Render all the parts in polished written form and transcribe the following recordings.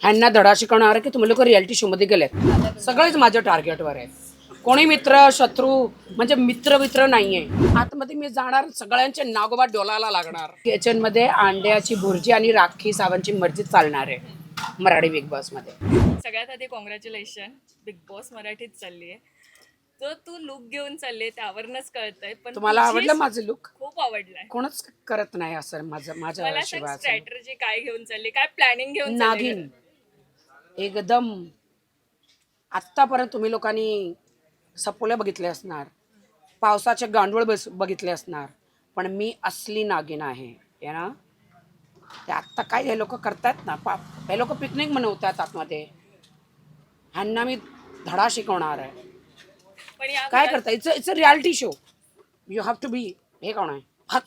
ह्यांना धडा शिकवणार की तुम्ही लोक रियालिटी शो मध्ये गेलेत. सगळेच माझ्या टार्गेटवर आहे. कोणी मित्र शत्रू म्हणजे मित्र नाहीये. आतमध्ये मी जाणार, सगळ्यांचे नागोबा डोलाला लागणार. किचन मध्ये अंड्याची भुर्जी आणि राखी सावंतची मर्जी चालणार आहे मराठी बिग बॉस मध्ये. सगळ्यात आधी कॉंग्रॅच्युलेशन, बिग बॉस मराठीत चालली आहे. तर तू लुक घेऊन चालले त्यावरनच कळतंय. पण तुम्हाला तुझी आवडलं माझं लुक? खूप आवडलाय. कोणच करत नाही असं माझ्या मला सांग, शिवाय. स्ट्रॅटेजी काय घेऊन चालली, काय प्लॅनिंग घेऊन चालली? नागिन एकदम. आत्तापर्यंत तुम्ही लोकांनी सपोले बघितले असणार, पावसाचे गांडूळ बघितले असणार, पण मी असली नागिन आहे हे ना. ते आत्ता काय हे लोक करतायत ना, हे लोक पिकनिक मनवतात आतमध्ये. ह्यांना मी धडा शिकवणार आहे. पण या काय घरात- करता? It's a reality show. You have to be. हे कोण आहे?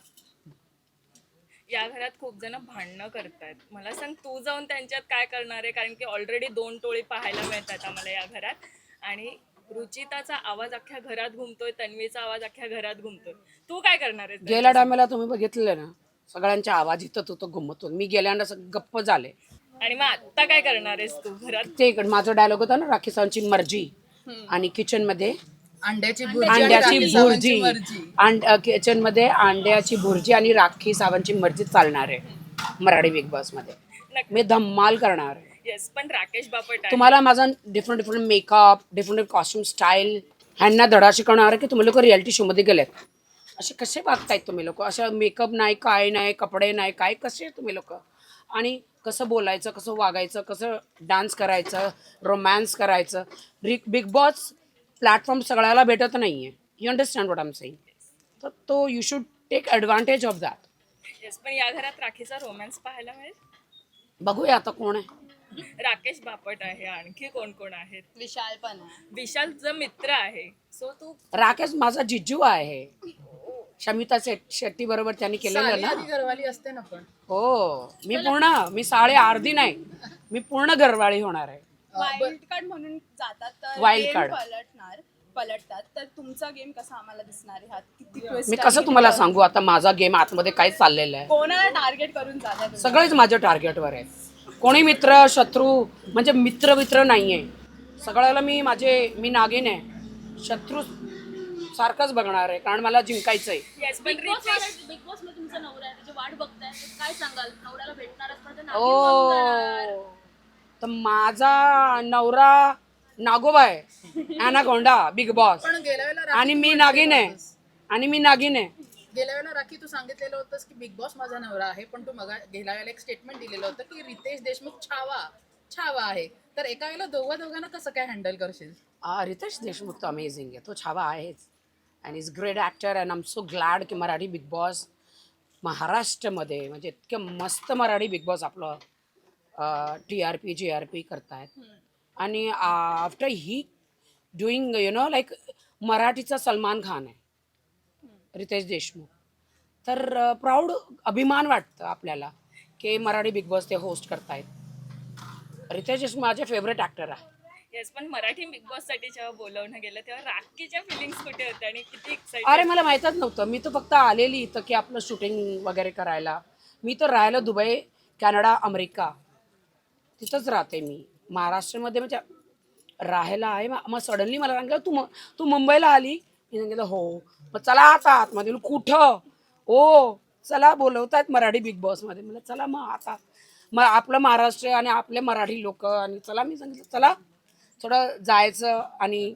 या घरात खूप जण भांडणं करतायत. मला सांग, तू जाऊन त्यांच्यात काय करणार आहे? कारण की ऑलरेडी 2 टोळी पाहायला मिळतात आम्हाला या घरात. आणि रुचिताचा आवाज अख्ख्या घरात घुमतोय, तन्वीचा आवाज अख्ख्या घरात घुमतोय. तू काय करणार आहेस? गेल्या टायमाला तुम्ही बघितलेलं ना, सगळ्यांचा आवाज इथं होतो घुमतून. मी गेल्यानंतर गप्प झाले. आणि मग आता काय करणार आहेस तू घरात? ते माझा डायलॉग होता ना, राखी सावंतची मर्जी. आणि किचन मध्ये अंड्याची अंड्याची भुर्जी. किचन मध्ये अंड्याची भुर्जी आणि राखी सावंतची मर्जी चालणार आहे मराठी बिग बॉस मध्ये. मी धम्माल करणार आहे. येस, पण राकेश बापट आहे. तुम्हाला माझा different makeup, different costume style, ह्यांना धडा शिकवणार की तुम्ही लोक रियालिटी शो मध्ये गेलेत. असे कसे वागतायत तुम्ही लोक? असं मेकअप नाही, काय नाही, कपडे नाही, काय, कसे तुम्ही लोक? आणि कसं बोलायचं, कसं वागायचं, कसं डान्स करायचं, रोमॅन्स करायचं. बिग बॉस प्लॅटफॉर्म सगळ्याला भेटत नाहीये. You understand what I am saying? तर तो you should take advantage of that. Yes, पण या घरात राखीचा रोमॅन्स पाहायला मिळेल. बघूया आता कोण आहे. राकेश बापट आहे, आणखी कोण कोण आहेत? विशाल पण आहे. विशाल तुझा मित्र आहे. सो तू राकेश माझा जिज्जू आहे. शमिता शेट्टी बरोबर त्यांनी केलेलं ना. घरवाली असते ना. पण हो, मी साडे अर्धी नाही, मी पूर्ण घरवाळी होणार आहे. वाईल्ड कार्ड म्हणून जातात तर Wild game card. पलटतात. तर तुमचा गेम कसा आम्हाला दिसणार आहे? ह्यात किती twist मी आहे, कसं किती तुम्हाला turn? सांगू आता माझा गेम आतमध्ये काय चाललेलं आहे? कोणाला टार्गेट करून जातात तुम्ही? सगळेच माझ्या टार्गेटवर आहे. कोणी मित्र शत्रू म्हणजे मित्र नाहीये. सगळ्याला मी नागिन आहे. शत्रू सारखंच बघणार आहे, कारण मला जिंकायचंय. येस, पण रितेश बिग बॉस मध्ये तुमचा नवरा आहे, त्याची वाट बघताय, तर काय सांगाल? नवऱ्याला भेटणारच पण ते नागिन बनून जाणार. ओ, तर माझा नवरा नागोबा आहे, ॲनाकोंडा बिग बॉस. पण गेल्या वेळेला आणि मी नागिन आहे. गेल्या वेळेला राखी तू सांगितलेलं होतंस की बिग बॉस माझा नवरा आहे, पण तू गेल्या वेळेला एक स्टेटमेंट दिलेलं होतं की रितेश देशमुख छावा आहे. तर एका वेळेला दोघांना कसं काय हँडल करशील? रितेश देशमुख तर अमेझिंग आहे, तो छावा आहेच. And is great actor and I am so glad की मराठी बिग बॉस महाराष्ट्रामध्ये म्हणजे इतकं मस्त मराठी बिग बॉस आपलं TRP GRP करतायत. आणि आफ्टर ही डुईंग लाईक मराठीचा सलमान खान आहे रितेश देशमुख. तर प्राऊड अभिमान वाटतं आपल्याला की मराठी बिग बॉस ते होस्ट करतायत. रितेश देशमुख माझे फेवरेट ॲक्टर आहे. येस, पण मराठी बिग बॉस साठी जेव्हा बोलवणं गेलं तेव्हा राखीच्या फिलिंग्स कुठे होत्या आणि किती एक्साइटेड? अरे मला माहीतच नव्हतं. मी तर फक्त आलेली इथं की आपलं शूटिंग वगैरे करायला. मी तर राहिलं दुबई, कॅनडा, अमेरिका, तिथंच राहते मी. महाराष्ट्रामध्ये म्हणजे राहायला आहे. मग सडनली मला सांगितलं तू मुंबईला आली. मी सांगितलं हो. मग चला आता आतमध्ये. कुठं? हो चला, बोलवतात मराठी बिग बॉसमध्ये. मला चला मग आपलं महाराष्ट्र आणि आपले मराठी लोक आणि चला. मी सांगितलं चला थोडं जायचं. आणि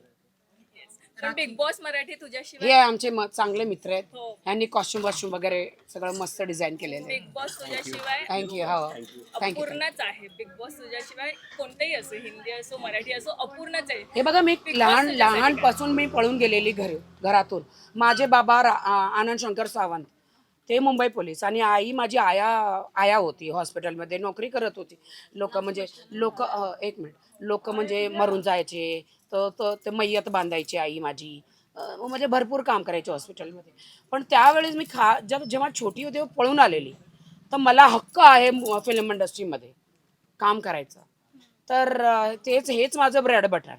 पण बिग बॉस मराठी हे तुझ्याशिवाय, आमचे चांगले मित्र आहेत. हो, ह्यांनी कॉस्ट्युम वगैरे सगळं मस्त डिझाईन केलेलं आहे. बिग बॉस तुझ्याशिवाय थँक्यू. हो थँक्यू. अपूर्णच आहे. बिग बॉस तुझ्याशिवाय कोणतेही असो, हिंदी असो मराठी असो, अपूर्णच आहे. हे बघा, मी Big Boss लहानपासून मी पळून गेलेली घरातून. माझे बाबा आनंद शंकर सावंत, ते मुंबई पोलीस. आणि आई माझी आया होती, हॉस्पिटलमध्ये नोकरी करत होती. लोक म्हणजे मरून जायचे तर ते मय्यत बांधायची आई माझी. म्हणजे भरपूर काम करायचे हॉस्पिटलमध्ये. पण त्यावेळेस मी जेव्हा छोटी होती तेव्हा पळून आलेली. तर मला हक्क आहे फिल्म इंडस्ट्रीमध्ये काम करायचा. तर हेच माझं ब्रेड बटर.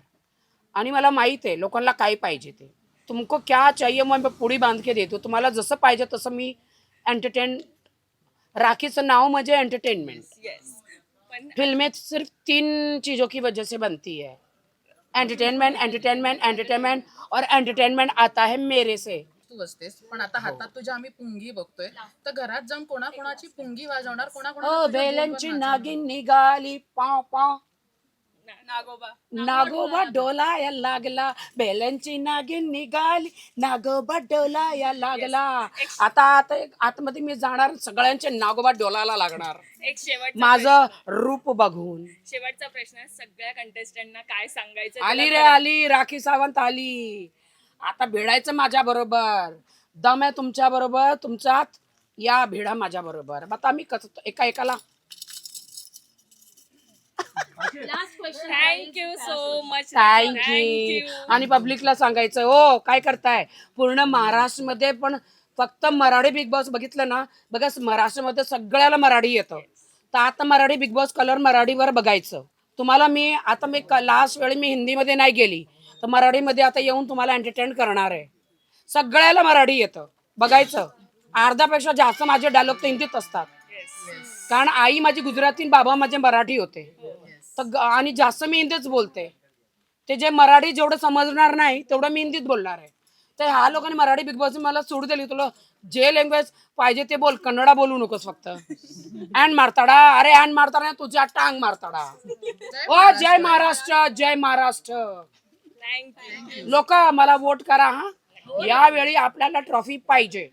आणि मला माहीत आहे लोकांना काय पाहिजे ते. तुमको क्या चाहिए मैं पुडी बांध के देतो. तुम्हाला जसं पाहिजे तसं मी एंटरटेन. राखीचं नाव म्हणजे एंटरटेनमेंट. येस, पण फिल्में सिर्फ 3 चीजों की वजह से बनती है, एंटरटेनमेंट, एंटरटेनमेंट, एंटरटेनमेंट, और एंटरटेनमेंट आता है मेरे से. तू असतेस पण आता हातात तुझ्या आम्ही पुंगी बघतोय तर घरात जाऊन कोणाकोणाची पुंगी वाजवणार ओ कोणाकोणाला बेलनची नागिन निघाली पाव पाव, नागोबा नागोबा डोलाया लागला, बेलनची नागिन निघाली, नागोबा डोलाया लागला. आता आता आतमध्ये मी जाणार, सगळ्यांचे नागोबा डोलायला लागणार एक माझं रूप बघून. शेवटचा प्रश्न, सगळ्या कंटेस्टंटना काय सांगायचं आली तुला रे आली, राखी सावंत आली. आता भिडायचं माझ्या बरोबर, दम आहे तुमच्या बरोबर, तुमच्यात या भिडा माझ्या बरोबर. आता मी कसं एका एकाला. Last question thank you so much. Thank you. आणि पब्लिकला सांगायचं, हो काय करताय, पूर्ण महाराष्ट्रामध्ये पण फक्त मराठी बिग बॉस बघितलं ना, बघा महाराष्ट्रामध्ये सगळ्याला मराठी येतं, तर आता मराठी बिग बॉस कलर मराठीवर बघायचं. तुम्हाला मी आता मी लास्ट वेळी मी हिंदीमध्ये नाही गेली, तर मराठीमध्ये आता येऊन तुम्हाला एंटरटेन करणार आहे. सगळ्याला मराठी येतं, बघायचं. अर्ध्यापेक्षा जास्त माझे डायलॉग तर हिंदीत असतात, कारण आई माझी गुजराती, बाबा माझे मराठी होते, तर आणि जास्त मी हिंदीच बोलते. ते जे मराठी जेवढं समजणार नाही तेवढं मी हिंदीत बोलणार आहे. तर ह्या लोकांनी मराठी बिग बॉस मला सूट दिली, तुला जे लँग्वेज पाहिजे ते बोल, कन्नडा बोलू नकोस फक्त. अँड मारताडा, अरे अँड मारताडा तुझ्या टांग मारताडा. ओ जय महाराष्ट्र, जय महाराष्ट्र. थँक्यू. लोक मला वोट करा हा, यावेळी आपल्याला ट्रॉफी पाहिजे.